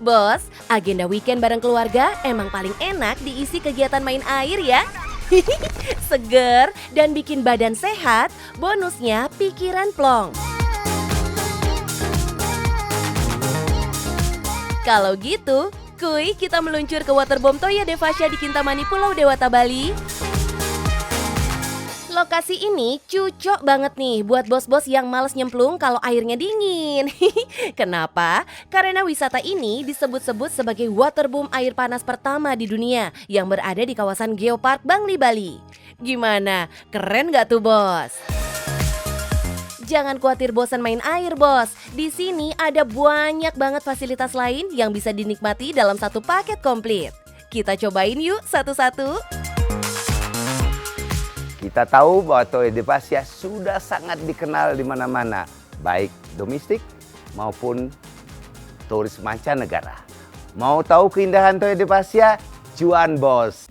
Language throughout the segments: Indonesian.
Bos, agenda weekend bareng keluarga emang paling enak diisi kegiatan main air ya. Seger dan bikin badan sehat, bonusnya pikiran plong. Kalau gitu, kuy kita meluncur ke waterbomb Toya Devasya di Kintamani, Pulau Dewata, Bali. Lokasi ini cocok banget nih buat bos-bos yang males nyemplung kalau airnya dingin. Kenapa? Karena wisata ini disebut-sebut sebagai waterboom air panas pertama di dunia yang berada di kawasan Geopark Bangli, Bali. Gimana? Keren gak tuh bos? Jangan khawatir bosan main air bos. Di sini ada banyak banget fasilitas lain yang bisa dinikmati dalam satu paket komplit. Kita cobain yuk satu-satu. Kita tahu bahwa Toya Devasya sudah sangat dikenal di mana-mana, baik domestik maupun turis mancanegara. Mau tahu keindahan Toya Devasya? Cuan bos!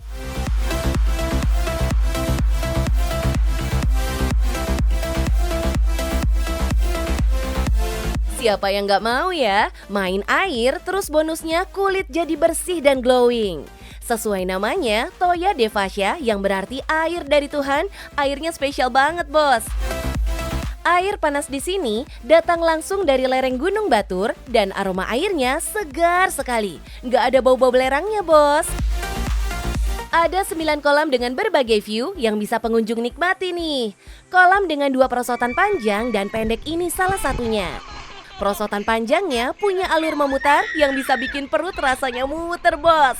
Siapa yang nggak mau ya? Main air terus bonusnya kulit jadi bersih dan glowing. Sesuai namanya, Toya Devasya yang berarti air dari Tuhan, airnya spesial banget bos. Air panas di sini datang langsung dari lereng Gunung Batur dan aroma airnya segar sekali. Nggak ada bau-bau belerangnya bos. Ada 9 kolam dengan berbagai view yang bisa pengunjung nikmati nih. Kolam dengan 2 perosotan panjang dan pendek ini salah satunya. Perosotan panjangnya punya alur memutar yang bisa bikin perut rasanya muter bos.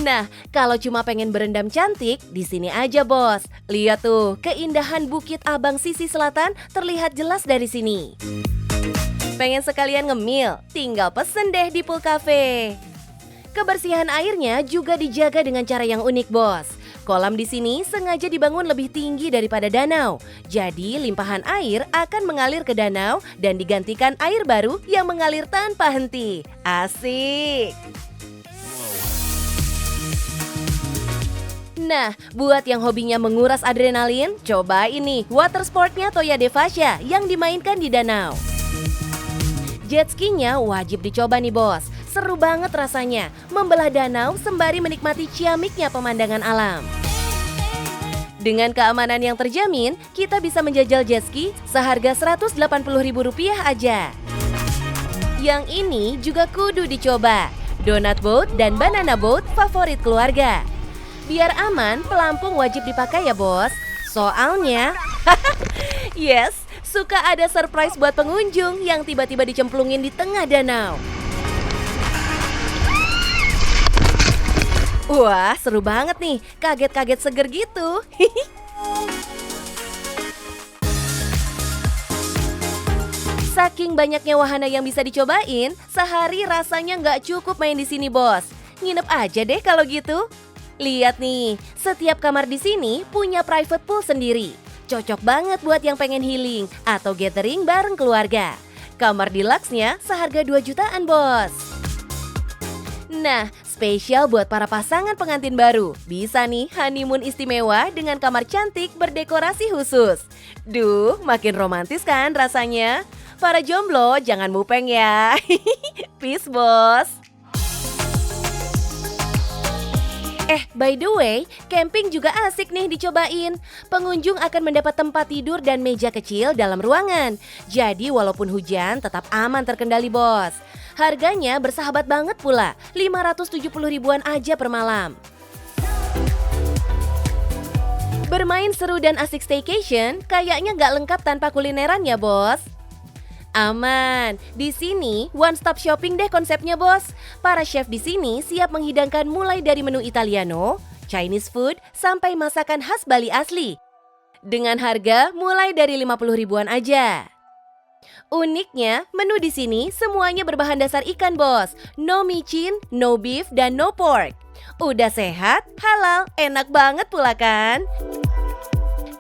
Nah, kalau cuma pengen berendam cantik, di sini aja bos. Lihat tuh, keindahan Bukit Abang sisi selatan terlihat jelas dari sini. Pengen sekalian ngemil? Tinggal pesen deh di Pool Cafe. Kebersihan airnya juga dijaga dengan cara yang unik bos. Kolam di sini sengaja dibangun lebih tinggi daripada danau. Jadi limpahan air akan mengalir ke danau dan digantikan air baru yang mengalir tanpa henti. Asik! Nah, buat yang hobinya menguras adrenalin, coba ini water sportnya Toya Devasya yang dimainkan di danau. Jet ski-nya wajib dicoba nih bos, seru banget rasanya, membelah danau sembari menikmati ciamiknya pemandangan alam. Dengan keamanan yang terjamin, kita bisa menjajal jet ski seharga Rp180.000 aja. Yang ini juga kudu dicoba, donut boat dan banana boat favorit keluarga. Biar aman, pelampung wajib dipakai ya bos. Soalnya, yes, suka ada surprise buat pengunjung yang tiba-tiba dicemplungin di tengah danau. Wah, seru banget nih, kaget-kaget seger gitu. Saking banyaknya wahana yang bisa dicobain, sehari rasanya nggak cukup main di sini bos. Nginep aja deh kalau gitu. Lihat nih, setiap kamar di sini punya private pool sendiri. Cocok banget buat yang pengen healing atau gathering bareng keluarga. Kamar deluxe-nya seharga 2 jutaan, bos. Nah, spesial buat para pasangan pengantin baru. Bisa nih honeymoon istimewa dengan kamar cantik berdekorasi khusus. Duh, makin romantis kan rasanya? Para jomblo jangan mupeng ya. Peace, bos. By the way, camping juga asik nih dicobain. Pengunjung akan mendapat tempat tidur dan meja kecil dalam ruangan. Jadi walaupun hujan tetap aman terkendali bos. Harganya bersahabat banget pula, Rp570.000-an aja per malam. Bermain seru dan asik staycation kayaknya nggak lengkap tanpa kulineran ya bos. Aman, di sini one stop shopping deh konsepnya bos. Para chef di sini siap menghidangkan mulai dari menu Italiano, Chinese food, sampai masakan khas Bali asli. Dengan harga mulai dari 50 ribuan aja. Uniknya, menu di sini semuanya berbahan dasar ikan bos. No micin, no beef, dan no pork. Udah sehat, halal, enak banget pula kan?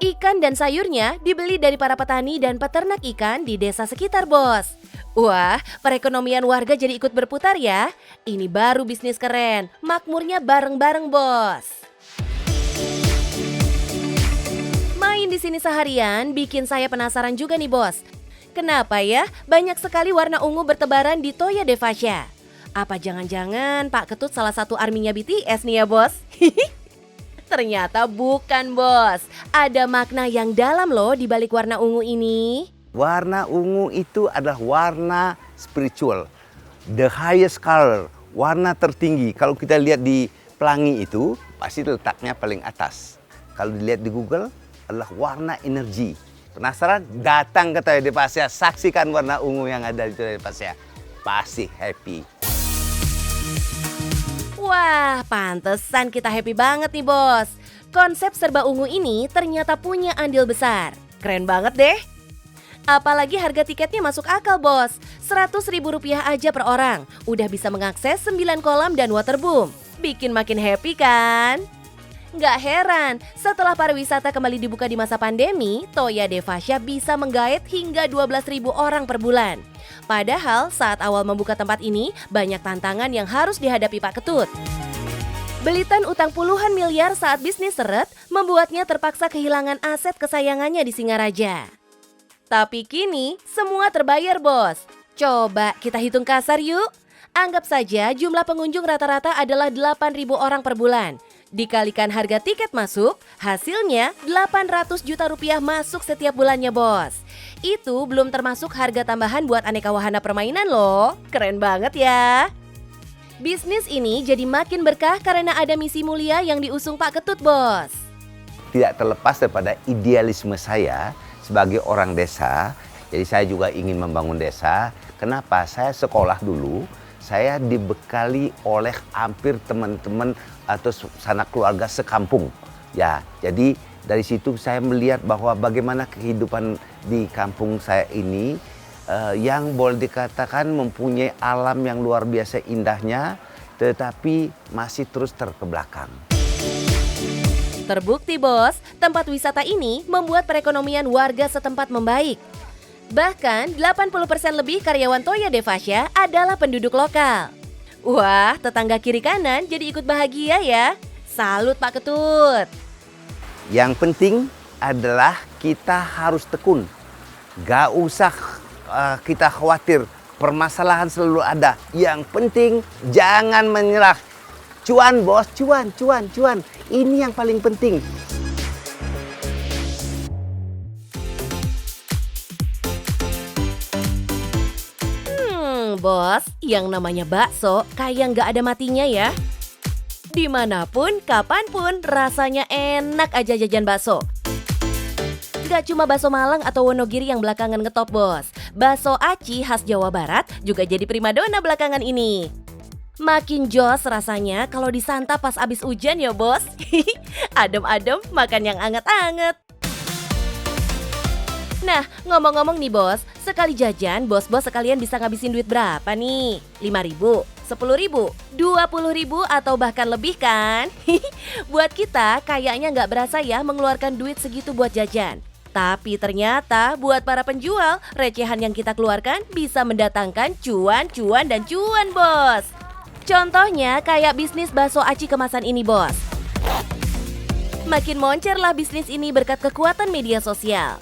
Ikan dan sayurnya dibeli dari para petani dan peternak ikan di desa sekitar bos. Wah, perekonomian warga jadi ikut berputar ya. Ini baru bisnis keren, makmurnya bareng-bareng bos. Main di sini seharian bikin saya penasaran juga nih bos. Kenapa ya banyak sekali warna ungu bertebaran di Toya Devasya? Apa jangan-jangan Pak Ketut salah satu arminya BTS nih ya bos? Ternyata bukan bos, ada makna yang dalam loh di balik warna ungu ini. Warna ungu itu adalah warna spiritual, the highest color, warna tertinggi. Kalau kita lihat di pelangi itu, pasti letaknya paling atas. Kalau dilihat di Google, adalah warna energi. Penasaran? Datang ke Toya Devasya, saksikan warna ungu yang ada di Toya Devasya. Pasti happy. Wah, pantesan kita happy banget nih bos. Konsep serba ungu ini ternyata punya andil besar. Keren banget deh. Apalagi harga tiketnya masuk akal bos, Rp100.000 aja per orang. Udah bisa mengakses 9 kolam dan waterboom. Bikin makin happy kan? Nggak heran, setelah pariwisata kembali dibuka di masa pandemi, Toya Devasya bisa menggait hingga 12.000 orang per bulan. Padahal saat awal membuka tempat ini, banyak tantangan yang harus dihadapi Pak Ketut. Belitan utang puluhan miliar saat bisnis seret, membuatnya terpaksa kehilangan aset kesayangannya di Singaraja. Tapi kini semua terbayar bos. Coba kita hitung kasar yuk. Anggap saja jumlah pengunjung rata-rata adalah 8.000 orang per bulan. Dikalikan harga tiket masuk, hasilnya 800 juta rupiah masuk setiap bulannya bos. Itu belum termasuk harga tambahan buat aneka wahana permainan loh. Keren banget ya. Bisnis ini jadi makin berkah karena ada misi mulia yang diusung Pak Ketut bos. Tidak terlepas daripada idealisme saya sebagai orang desa, jadi saya juga ingin membangun desa. Kenapa? Saya sekolah dulu, saya dibekali oleh hampir teman-teman atau sanak keluarga sekampung. Ya, jadi dari situ saya melihat bahwa bagaimana kehidupan di kampung saya ini yang boleh dikatakan mempunyai alam yang luar biasa indahnya, tetapi masih terus terkebelakang. Terbukti bos, tempat wisata ini membuat perekonomian warga setempat membaik. Bahkan 80% lebih karyawan Toya Devasya adalah penduduk lokal. Wah, tetangga kiri kanan jadi ikut bahagia ya. Salut Pak Ketut. Yang penting adalah kita harus tekun. Gak usah kita khawatir, permasalahan selalu ada. Yang penting jangan menyerah. Cuan bos, cuan. Ini yang paling penting. Bos, yang namanya bakso kayak nggak ada matinya ya. Dimanapun, kapanpun, rasanya enak aja jajan bakso. Gak cuma bakso Malang atau Wonogiri yang belakangan ngetop bos. Bakso aci khas Jawa Barat juga jadi primadona belakangan ini. Makin jos rasanya kalau disantap pas abis hujan ya bos. Adem-adem makan yang anget-anget. Nah, ngomong-ngomong nih bos, sekali jajan bos-bos sekalian bisa ngabisin duit berapa nih? 5.000, 10.000, 20.000 atau bahkan lebih kan? Buat kita kayaknya nggak berasa ya mengeluarkan duit segitu buat jajan. Tapi ternyata buat para penjual, recehan yang kita keluarkan bisa mendatangkan cuan bos. Contohnya kayak bisnis bakso aci kemasan ini bos. Makin moncerlah bisnis ini berkat kekuatan media sosial.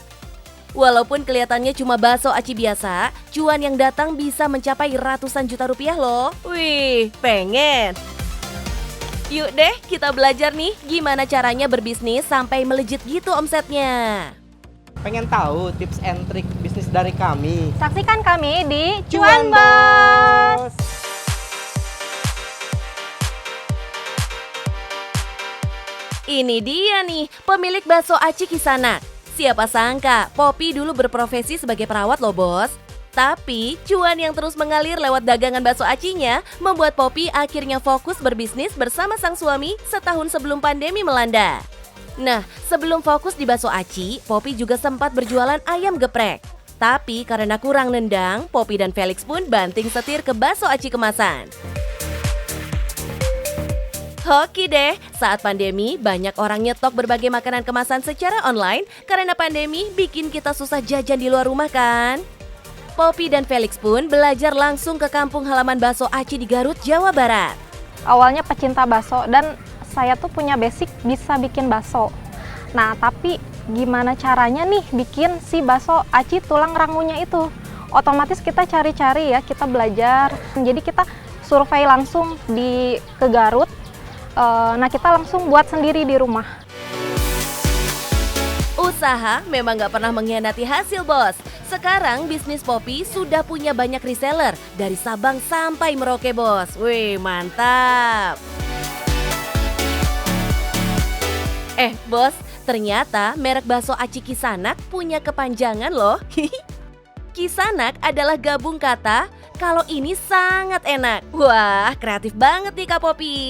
Walaupun kelihatannya cuma bakso aci biasa, cuan yang datang bisa mencapai ratusan juta rupiah loh. Wih, pengen. Yuk deh kita belajar nih gimana caranya berbisnis sampai melejit gitu omsetnya. Pengen tahu tips and trik bisnis dari kami? Saksikan kami di Cuan Bos. Ini dia nih, pemilik bakso aci Kisanak. Siapa sangka, Poppy dulu berprofesi sebagai perawat loh bos. Tapi, cuan yang terus mengalir lewat dagangan bakso acinya membuat Poppy akhirnya fokus berbisnis bersama sang suami setahun sebelum pandemi melanda. Nah, sebelum fokus di bakso aci, Poppy juga sempat berjualan ayam geprek. Tapi karena kurang nendang, Poppy dan Felix pun banting setir ke bakso aci kemasan. Hoki deh, saat pandemi banyak orang nyetok berbagai makanan kemasan secara online karena pandemi bikin kita susah jajan di luar rumah kan? Poppy dan Felix pun belajar langsung ke kampung halaman bakso aci di Garut, Jawa Barat. Awalnya pecinta bakso dan saya tuh punya basic bisa bikin bakso. Nah, tapi gimana caranya nih bikin si bakso aci tulang rangunya itu. Otomatis kita cari-cari ya, kita belajar. Jadi kita survei langsung ke Garut. Nah, kita langsung buat sendiri di rumah. Usaha memang gak pernah mengkhianati hasil, bos. Sekarang bisnis Poppy sudah punya banyak reseller dari Sabang sampai Merauke, bos. Wih, mantap. Bos, ternyata merek bakso aci Kisanak punya kepanjangan loh. Kisanak adalah gabung kata kalau ini sangat enak. Wah, kreatif banget nih Kak Poppy.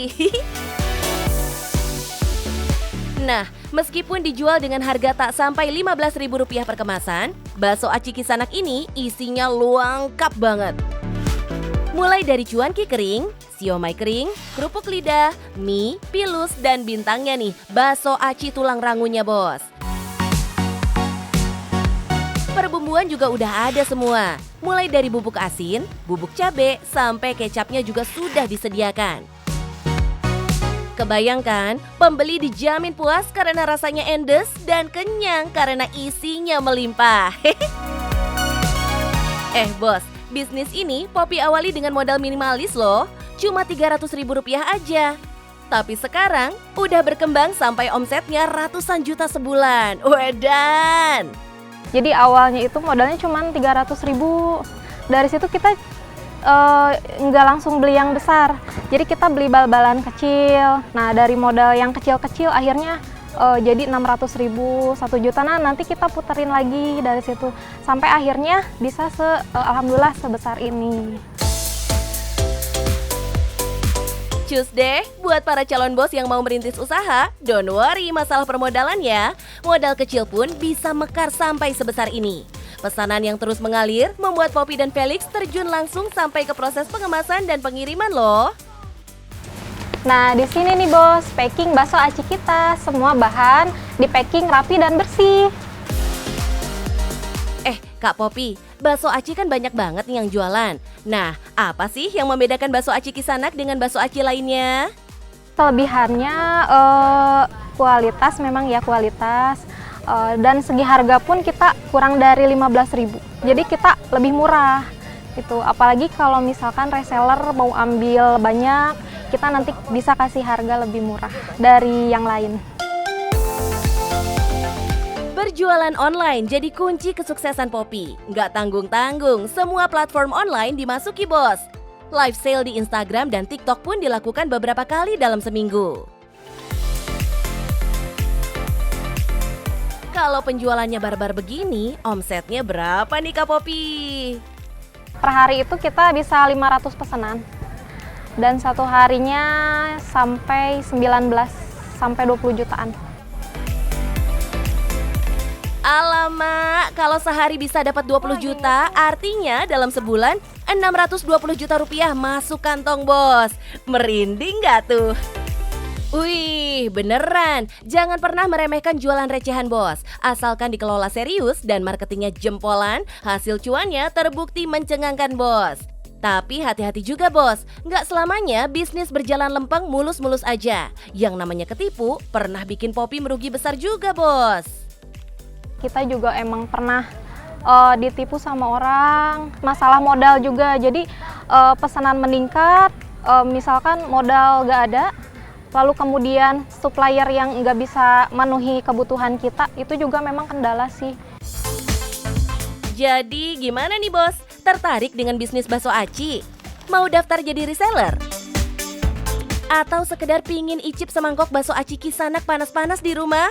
Nah, meskipun dijual dengan harga tak sampai Rp15.000 per kemasan, bakso aci Kisanak ini isinya lengkap banget. Mulai dari cuanki kering, siomay kering, kerupuk lidah, mie, pilus, dan bintangnya nih, bakso aci tulang rangunya, bos. Perbumbuan juga udah ada semua. Mulai dari bubuk asin, bubuk cabe, sampai kecapnya juga sudah disediakan. Kebayangkan, pembeli dijamin puas karena rasanya endes dan kenyang karena isinya melimpah. Bos, bisnis ini Poppy awali dengan modal minimalis loh, cuma Rp300.000 aja. Tapi sekarang udah berkembang sampai omsetnya ratusan juta sebulan. Wedan! Jadi awalnya itu modalnya cuma 300.000. Dari situ kita nggak langsung beli yang besar. Jadi kita beli bal-balan kecil. Nah, dari modal yang kecil-kecil akhirnya jadi 600.000, 1 juta. Nah, nanti kita puterin lagi dari situ sampai akhirnya bisa alhamdulillah sebesar ini. Cus deh, buat para calon bos yang mau merintis usaha, don't worry masalah permodalan ya. Modal kecil pun bisa mekar sampai sebesar ini. Pesanan yang terus mengalir membuat Poppy dan Felix terjun langsung sampai ke proses pengemasan dan pengiriman loh. Nah, di sini nih bos, packing bakso aci kita. Semua bahan di packing rapi dan bersih. Kak Poppy, bakso aci kan banyak banget nih yang jualan. Nah, apa sih yang membedakan bakso aci Kisanak dengan bakso aci lainnya? Kelebihannya kualitas, memang ya kualitas. Dan segi harga pun kita kurang dari 15.000. Jadi kita lebih murah. Itu apalagi kalau misalkan reseller mau ambil banyak, kita nanti bisa kasih harga lebih murah dari yang lain. Berjualan online jadi kunci kesuksesan Poppy. Nggak tanggung-tanggung, semua platform online dimasuki bos. Live sale di Instagram dan TikTok pun dilakukan beberapa kali dalam seminggu. Kalau penjualannya barbar begini, omsetnya berapa nih Kak Poppy? Per hari itu kita bisa 500 pesanan. Dan satu harinya sampai 19 sampai 20 jutaan. Alamak, kalau sehari bisa dapat 20 juta, artinya dalam sebulan 620 juta rupiah masuk kantong bos. Merinding nggak tuh? Wih, beneran. Jangan pernah meremehkan jualan recehan bos. Asalkan dikelola serius dan marketingnya jempolan, hasil cuannya terbukti mencengangkan bos. Tapi hati-hati juga bos, nggak selamanya bisnis berjalan lempeng mulus-mulus aja. Yang namanya ketipu pernah bikin Poppy merugi besar juga bos. Kita juga emang pernah ditipu sama orang, masalah modal juga. Jadi pesanan meningkat, misalkan modal nggak ada, lalu kemudian supplier yang nggak bisa memenuhi kebutuhan kita, itu juga memang kendala sih. Jadi gimana nih bos? Tertarik dengan bisnis bakso aci? Mau daftar jadi reseller? Atau sekedar pingin icip semangkok bakso aci Kisanak panas-panas di rumah?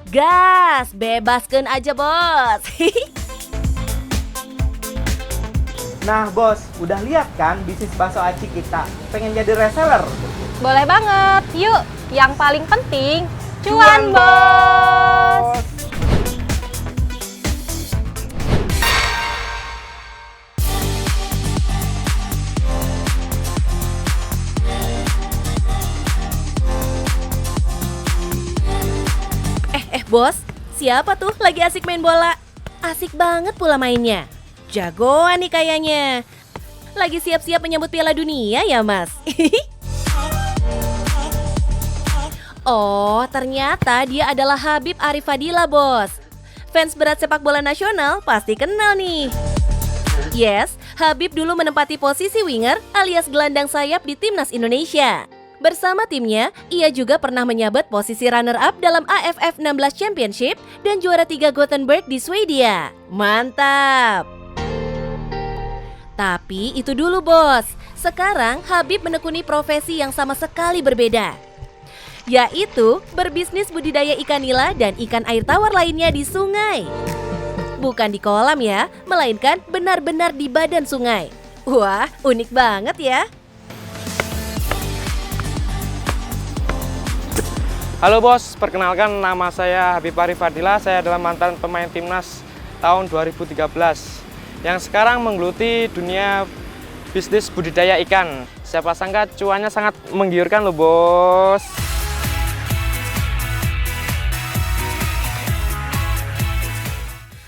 Gas, bebaskan aja bos. Nah bos, udah lihat kan bisnis bakso aci kita? Pengen jadi reseller? Boleh banget, yuk. Yang paling penting, cuan bos. Bos, siapa tuh lagi asik main bola? Asik banget pula mainnya. Jagoan nih kayaknya. Lagi siap-siap menyambut Piala Dunia ya mas? Oh, ternyata dia adalah Habib Arif Fadila, bos. Fans berat sepak bola nasional pasti kenal nih. Yes, Habib dulu menempati posisi winger alias gelandang sayap di timnas Indonesia. Bersama timnya, ia juga pernah menyabat posisi runner-up dalam AFF 16 Championship dan juara 3 Gothenburg di Swedia. Mantap! Tapi itu dulu, bos. Sekarang Habib menekuni profesi yang sama sekali berbeda, yaitu berbisnis budidaya ikan nila dan ikan air tawar lainnya di sungai. Bukan di kolam ya, melainkan benar-benar di badan sungai. Wah, unik banget ya. Halo bos, perkenalkan nama saya Habib Arif Fadila. Saya adalah mantan pemain timnas tahun 2013 yang sekarang menggeluti dunia bisnis budidaya ikan. Siapa sangka cuannya sangat menggiurkan loh bos.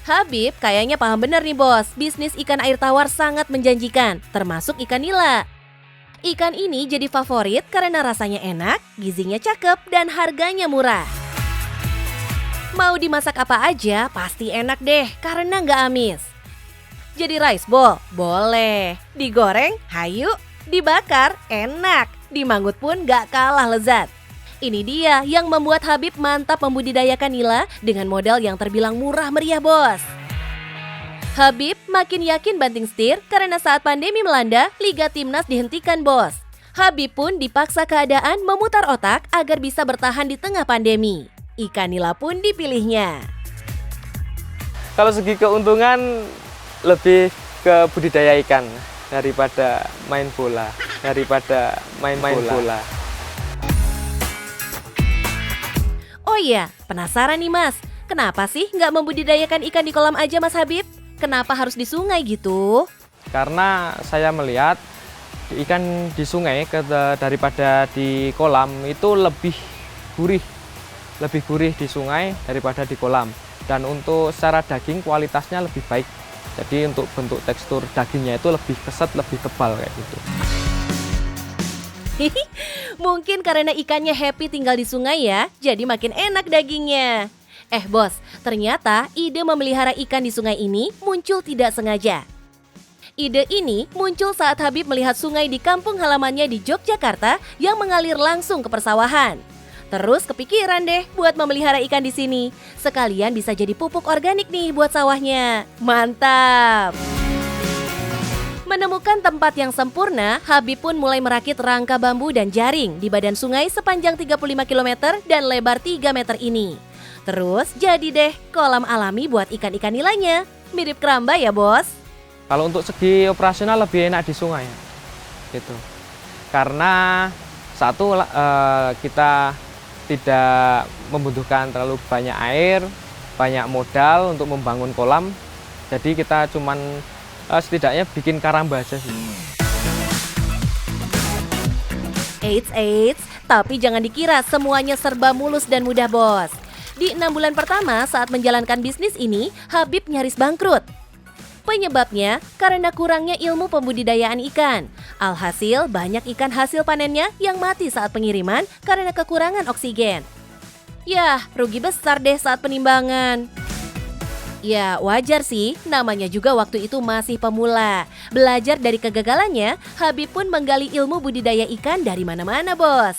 Habib kayaknya paham bener nih bos, bisnis ikan air tawar sangat menjanjikan, termasuk ikan nila. Ikan ini jadi favorit karena rasanya enak, gizinya cakep, dan harganya murah. Mau dimasak apa aja pasti enak deh karena nggak amis. Jadi rice bowl? Boleh. Digoreng? Hayu. Dibakar? Enak. Dimanggut pun nggak kalah lezat. Ini dia yang membuat Habib mantap membudidayakan nila dengan modal yang terbilang murah meriah bos. Habib makin yakin banting setir karena saat pandemi melanda, Liga Timnas dihentikan bos. Habib pun dipaksa keadaan memutar otak agar bisa bertahan di tengah pandemi. Ikan nila pun dipilihnya. Kalau segi keuntungan lebih ke budidaya ikan daripada main bola, bola. Oh iya, penasaran nih mas, kenapa sih nggak membudidayakan ikan di kolam aja mas Habib? Kenapa harus di sungai gitu? Karena saya melihat ikan di sungai daripada di kolam itu lebih gurih di sungai daripada di kolam. Dan untuk secara daging kualitasnya lebih baik. Jadi untuk bentuk tekstur dagingnya itu lebih keset, lebih tebal kayak gitu. Mungkin karena ikannya happy tinggal di sungai ya, jadi makin enak dagingnya. Bos, ternyata ide memelihara ikan di sungai ini muncul tidak sengaja. Ide ini muncul saat Habib melihat sungai di kampung halamannya di Yogyakarta yang mengalir langsung ke persawahan. Terus kepikiran deh buat memelihara ikan di sini. Sekalian bisa jadi pupuk organik nih buat sawahnya. Mantap! Menemukan tempat yang sempurna, Habib pun mulai merakit rangka bambu dan jaring di badan sungai sepanjang 35 km dan lebar 3 meter ini. Terus jadi deh kolam alami buat ikan-ikan nilainya. Mirip keramba ya bos? Kalau untuk segi operasional lebih enak di sungai gitu. Karena satu kita tidak membutuhkan terlalu banyak air, banyak modal untuk membangun kolam. Jadi kita cuman setidaknya bikin karamba aja sih. Eits, tapi jangan dikira semuanya serba mulus dan mudah bos. Di 6 bulan pertama saat menjalankan bisnis ini, Habib nyaris bangkrut. Penyebabnya karena kurangnya ilmu pembudidayaan ikan. Alhasil banyak ikan hasil panennya yang mati saat pengiriman karena kekurangan oksigen. Yah, rugi besar deh saat penimbangan. Ya wajar sih, namanya juga waktu itu masih pemula. Belajar dari kegagalannya, Habib pun menggali ilmu budidaya ikan dari mana-mana bos.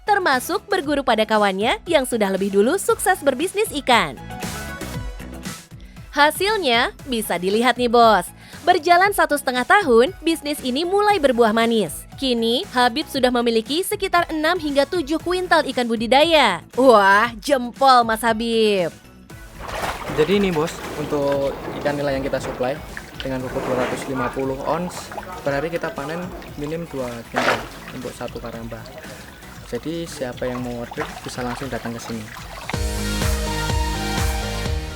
Termasuk berguru pada kawannya yang sudah lebih dulu sukses berbisnis ikan. Hasilnya bisa dilihat nih bos. Berjalan 1,5 tahun, bisnis ini mulai berbuah manis. Kini, Habib sudah memiliki sekitar 6 hingga 7 kuintal ikan budidaya. Wah, jempol Mas Habib. Jadi ini bos, untuk ikan nila yang kita supply dengan bobot 250 ons, per hari kita panen minim 2 kuintal untuk satu karamba. Jadi siapa yang mau order bisa langsung datang ke sini.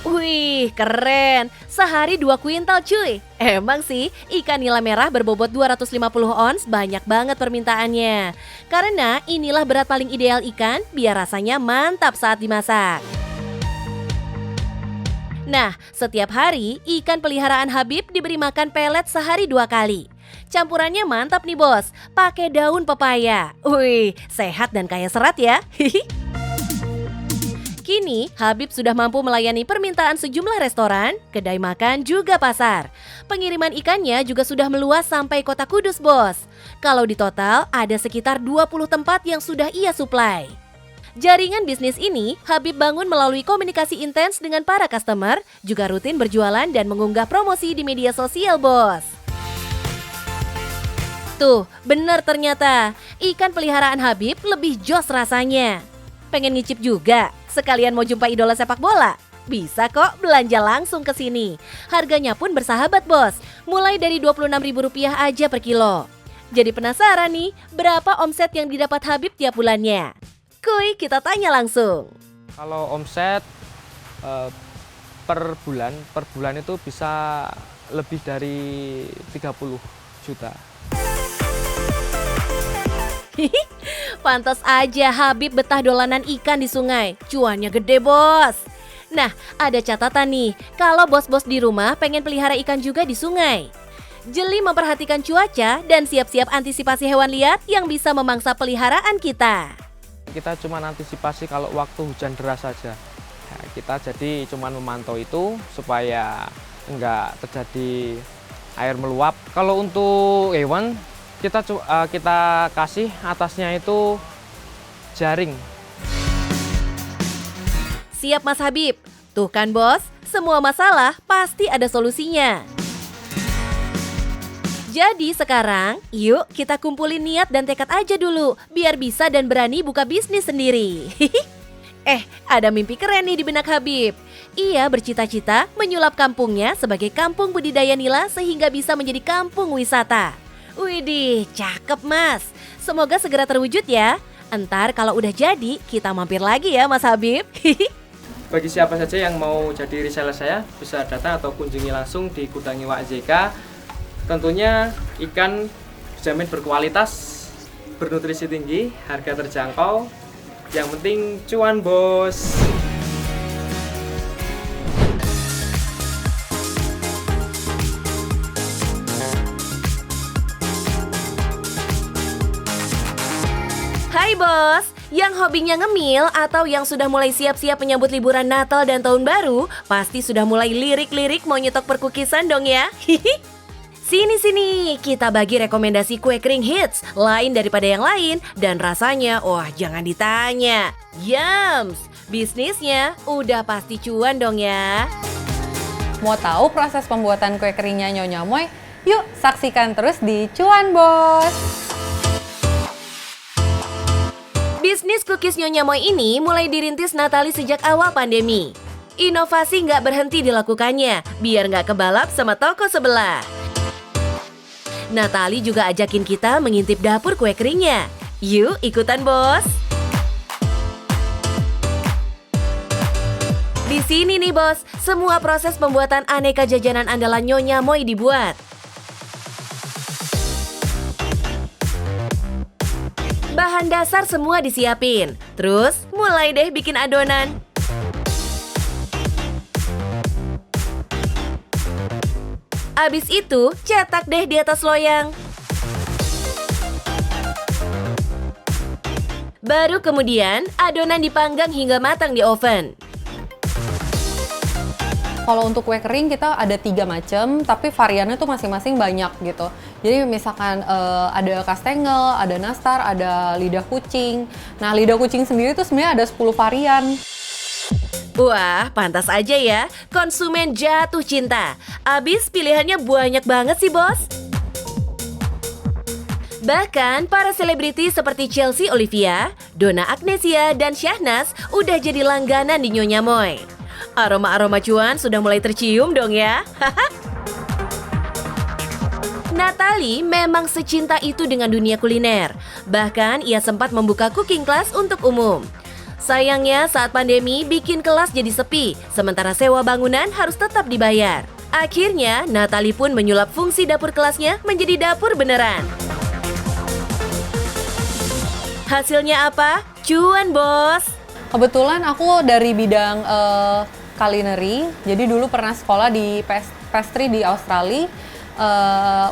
Wih, keren. Sehari 2 kuintal cuy. Emang sih, ikan nila merah berbobot 250 ons banyak banget permintaannya. Karena inilah berat paling ideal ikan biar rasanya mantap saat dimasak. Nah, setiap hari ikan peliharaan Habib diberi makan pelet sehari 2 kali. Campurannya mantap nih bos, pakai daun pepaya. Wih, sehat dan kaya serat ya. Hihi. Kini, Habib sudah mampu melayani permintaan sejumlah restoran, kedai makan, juga pasar. Pengiriman ikannya juga sudah meluas sampai kota Kudus, bos. Kalau di total, ada sekitar 20 tempat yang sudah ia suplai. Jaringan bisnis ini, Habib bangun melalui komunikasi intens dengan para customer, juga rutin berjualan dan mengunggah promosi di media sosial, bos. Tuh, bener ternyata, ikan peliharaan Habib lebih jos rasanya. Pengen ngicip juga? Sekalian mau jumpa idola sepak bola? Bisa kok belanja langsung ke sini. Harganya pun bersahabat, bos. Mulai dari Rp26.000 aja per kilo. Jadi penasaran nih, berapa omset yang didapat Habib tiap bulannya? Kuy, kita tanya langsung. Kalau omset per bulan itu bisa lebih dari 30 juta. Pantas aja Habib betah dolanan ikan di sungai. Cuannya gede, bos. Nah, ada catatan nih. Kalau bos-bos di rumah pengen pelihara ikan juga di sungai. Jeli memperhatikan cuaca dan siap-siap antisipasi hewan liar yang bisa memangsa peliharaan kita. Kita cuma antisipasi kalau waktu hujan deras saja. Nah, kita jadi cuma memantau itu supaya enggak terjadi air meluap. Kalau untuk hewan, kita kasih atasnya itu jaring. Siap, Mas Habib. Tuh kan, bos, semua masalah pasti ada solusinya. Jadi sekarang, yuk kita kumpulin niat dan tekad aja dulu, biar bisa dan berani buka bisnis sendiri. Ada mimpi keren nih di benak Habib. Ia bercita-cita menyulap kampungnya sebagai kampung budidaya nila sehingga bisa menjadi kampung wisata. Widih, cakep, Mas. Semoga segera terwujud ya. Entar kalau udah jadi, kita mampir lagi ya, Mas Habib. Bagi siapa saja yang mau jadi reseller saya, bisa datang atau kunjungi langsung di Gudang Iwak JK. Tentunya ikan dijamin berkualitas, bernutrisi tinggi, harga terjangkau. Yang penting cuan, bos. Hai bos, yang hobinya ngemil atau yang sudah mulai siap-siap menyambut liburan Natal dan Tahun Baru, pasti sudah mulai lirik-lirik mau nyetok perkukisan dong ya. Sini, kita bagi rekomendasi kue kering hits, lain daripada yang lain, dan rasanya, wah jangan ditanya. Yums, bisnisnya udah pasti cuan dong ya. Mau tahu proses pembuatan kue keringnya Nyonya Moy? Yuk saksikan terus di Cuan Bos! Bisnis cookies Nyonya Moy ini mulai dirintis Natali sejak awal pandemi. Inovasi nggak berhenti dilakukannya, biar nggak kebalap sama toko sebelah. Natali juga ajakin kita mengintip dapur kue keringnya. Yuk ikutan, bos! Di sini nih, bos, semua proses pembuatan aneka jajanan andalan Nyonya Moy dibuat. Bahan dasar semua disiapin. Terus, mulai deh bikin adonan. Abis itu, cetak deh di atas loyang. Baru kemudian, adonan dipanggang hingga matang di oven. Kalau untuk kue kering kita ada 3 macam, tapi variannya tuh masing-masing banyak gitu. Jadi misalkan ada kastengel, ada nastar, ada lidah kucing. Nah, lidah kucing sendiri tuh sebenarnya ada 10 varian. Wah, pantas aja ya, konsumen jatuh cinta. Abis pilihannya banyak banget sih, bos. Bahkan para selebriti seperti Chelsea Olivia, Donna Agnesia, dan Syahnas udah jadi langganan di Nyonya Moy. Aroma-aroma cuan sudah mulai tercium dong ya. Natali memang secinta itu dengan dunia kuliner. Bahkan ia sempat membuka cooking class untuk umum. Sayangnya saat pandemi bikin kelas jadi sepi, sementara sewa bangunan harus tetap dibayar. Akhirnya Natali pun menyulap fungsi dapur kelasnya menjadi dapur beneran. Hasilnya apa? Cuan, bos! Kebetulan aku dari bidang culinary, jadi dulu pernah sekolah di pastry di Australia.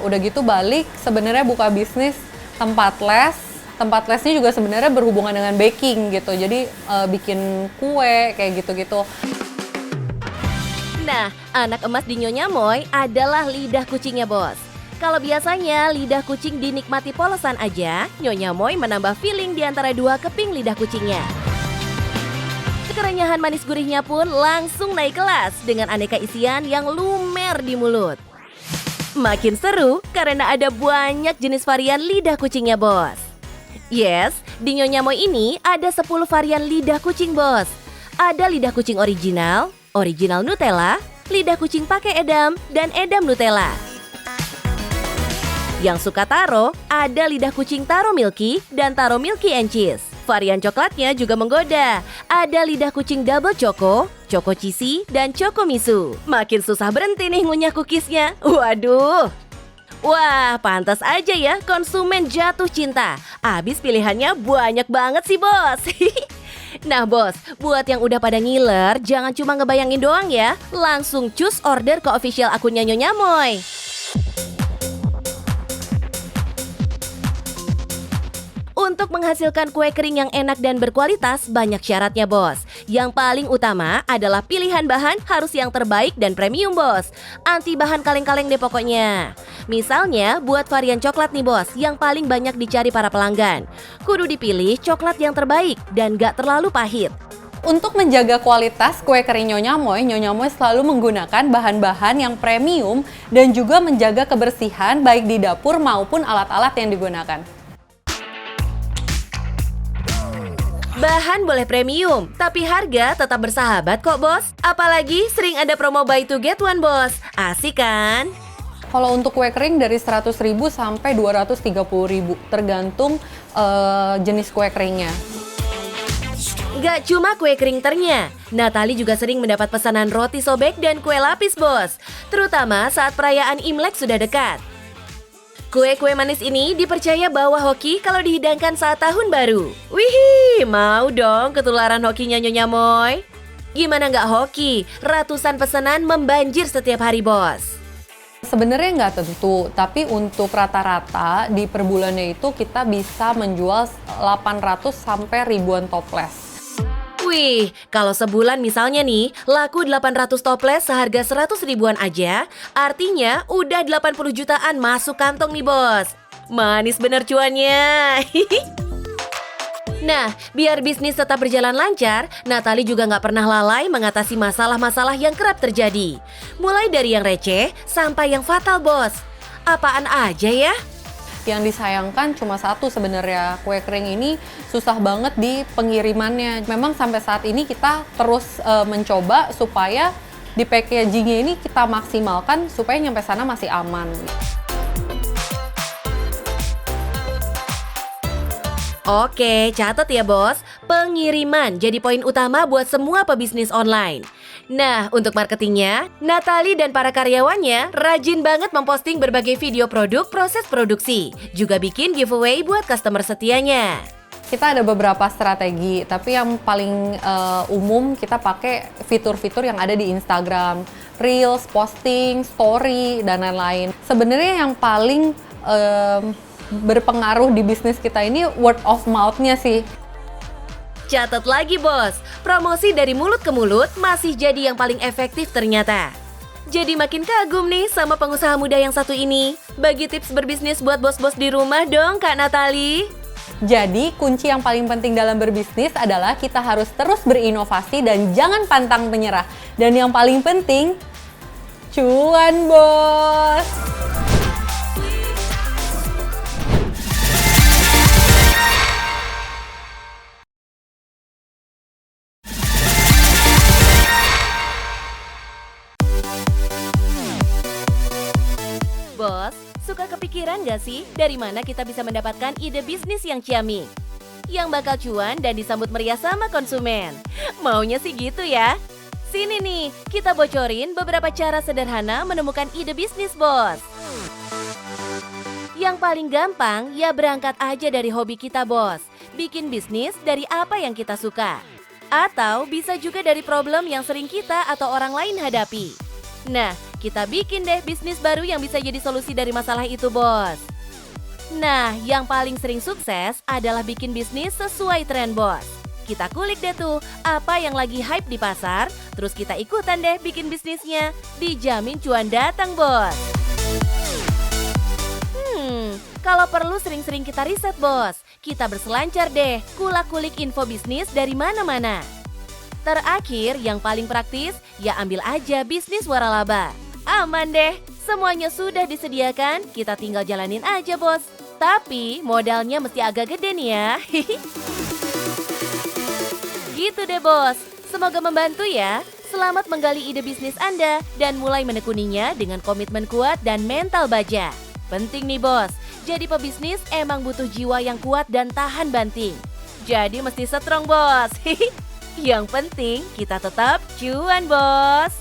Udah gitu balik, sebenarnya buka bisnis tempat les tempat lesnya juga sebenarnya berhubungan dengan baking gitu. Jadi bikin kue kayak gitu-gitu. Nah, anak emas di Nyonya Moy adalah lidah kucingnya, Bos. Kalau biasanya lidah kucing dinikmati polosan aja, Nyonya Moy menambah feeling di antara dua keping lidah kucingnya. Kerenyahan manis gurihnya pun langsung naik kelas dengan aneka isian yang lumer di mulut. Makin seru karena ada banyak jenis varian lidah kucingnya, Bos. Yes, di Nyonya Moy ini ada 10 varian lidah kucing, Bos. Ada lidah kucing original Nutella, lidah kucing pakai edam, dan edam Nutella. Yang suka taro, ada lidah kucing taro milky dan taro milky and cheese. Varian coklatnya juga menggoda. Ada lidah kucing double choco cheesy, dan choco misu. Makin susah berhenti nih ngunyah cookiesnya. Waduh. Wah, pantas aja ya konsumen jatuh cinta. Abis pilihannya banyak banget sih, Bos. Nah, Bos, buat yang udah pada ngiler, jangan cuma ngebayangin doang ya. Langsung cus order ke official akunnya Nyonya Moy. Untuk menghasilkan kue kering yang enak dan berkualitas, banyak syaratnya, Bos. Yang paling utama adalah pilihan bahan harus yang terbaik dan premium, Bos. Anti bahan kaleng-kaleng deh pokoknya. Misalnya, buat varian coklat nih, Bos, yang paling banyak dicari para pelanggan. Kudu dipilih coklat yang terbaik dan gak terlalu pahit. Untuk menjaga kualitas kue kering Nyonya Moy selalu menggunakan bahan-bahan yang premium dan juga menjaga kebersihan baik di dapur maupun alat-alat yang digunakan. Bahan boleh premium, tapi harga tetap bersahabat kok, Bos. Apalagi sering ada promo buy to get one, Bos. Asik kan? Kalau untuk kue kering dari 100.000 sampai 230.000, tergantung jenis kue keringnya. Gak cuma kue kering ternya, Natali juga sering mendapat pesanan roti sobek dan kue lapis, Bos. Terutama saat perayaan Imlek sudah dekat. Kue-kue manis ini dipercaya bawa hoki kalau dihidangkan saat tahun baru. Wih, mau dong ketularan hokinya Nyonya Moy? Gimana nggak hoki? Ratusan pesanan membanjir setiap hari, Bos. Sebenarnya nggak tentu, tapi untuk rata-rata di per bulannya itu kita bisa menjual 800 sampai ribuan toples. Wih, kalau sebulan misalnya nih, laku 800 toples seharga 100 ribuan aja, artinya udah 80 jutaan masuk kantong nih, Bos. Manis bener cuannya. Nah, biar bisnis tetap berjalan lancar, Natali juga nggak pernah lalai mengatasi masalah-masalah yang kerap terjadi. Mulai dari yang receh sampai yang fatal, Bos. Apaan aja ya? Yang disayangkan cuma satu sebenarnya, kue kering ini susah banget di pengirimannya. Memang sampai saat ini kita terus mencoba supaya di packagingnya ini kita maksimalkan supaya nyampe sana masih aman. Oke, catat ya, Bos. Pengiriman jadi poin utama buat semua pebisnis online. Nah, untuk marketingnya, Natali dan para karyawannya rajin banget memposting berbagai video produk proses produksi. Juga bikin giveaway buat customer setianya. Kita ada beberapa strategi, tapi yang paling umum kita pakai fitur-fitur yang ada di Instagram. Reels, posting, story, dan lain-lain. Sebenarnya yang paling berpengaruh di bisnis kita ini word of mouth-nya sih. Catat lagi, Bos, promosi dari mulut ke mulut masih jadi yang paling efektif ternyata. Jadi makin kagum nih sama pengusaha muda yang satu ini. Bagi tips berbisnis buat bos-bos di rumah dong, Kak Natali. Jadi kunci yang paling penting dalam berbisnis adalah kita harus terus berinovasi dan jangan pantang menyerah. Dan yang paling penting, cuan, Bos! Bos, suka kepikiran gak sih dari mana kita bisa mendapatkan ide bisnis yang ciamik? Yang bakal cuan dan disambut meriah sama konsumen. Maunya sih gitu ya? Sini nih, kita bocorin beberapa cara sederhana menemukan ide bisnis, Bos. Yang paling gampang, ya berangkat aja dari hobi kita, Bos. Bikin bisnis dari apa yang kita suka. Atau bisa juga dari problem yang sering kita atau orang lain hadapi. Nah, kita bikin deh bisnis baru yang bisa jadi solusi dari masalah itu, Bos. Nah, yang paling sering sukses adalah bikin bisnis sesuai tren, bos. Kita kulik deh tuh, apa yang lagi hype di pasar, terus kita ikutan deh bikin bisnisnya. Dijamin cuan datang, bos. Kalau perlu sering-sering kita riset, bos. Kita berselancar deh, kulak-kulik info bisnis dari mana-mana. Terakhir, yang paling praktis, ya ambil aja bisnis waralaba. Aman deh, semuanya sudah disediakan, kita tinggal jalanin aja, bos. Tapi modalnya mesti agak gede nih ya. Gitu deh, bos. Semoga membantu ya. Selamat menggali ide bisnis Anda dan mulai menekuninya dengan komitmen kuat dan mental baja. Penting nih, bos. Jadi pebisnis emang butuh jiwa yang kuat dan tahan banting. Jadi mesti strong, bos. Yang penting kita tetap cuan, bos.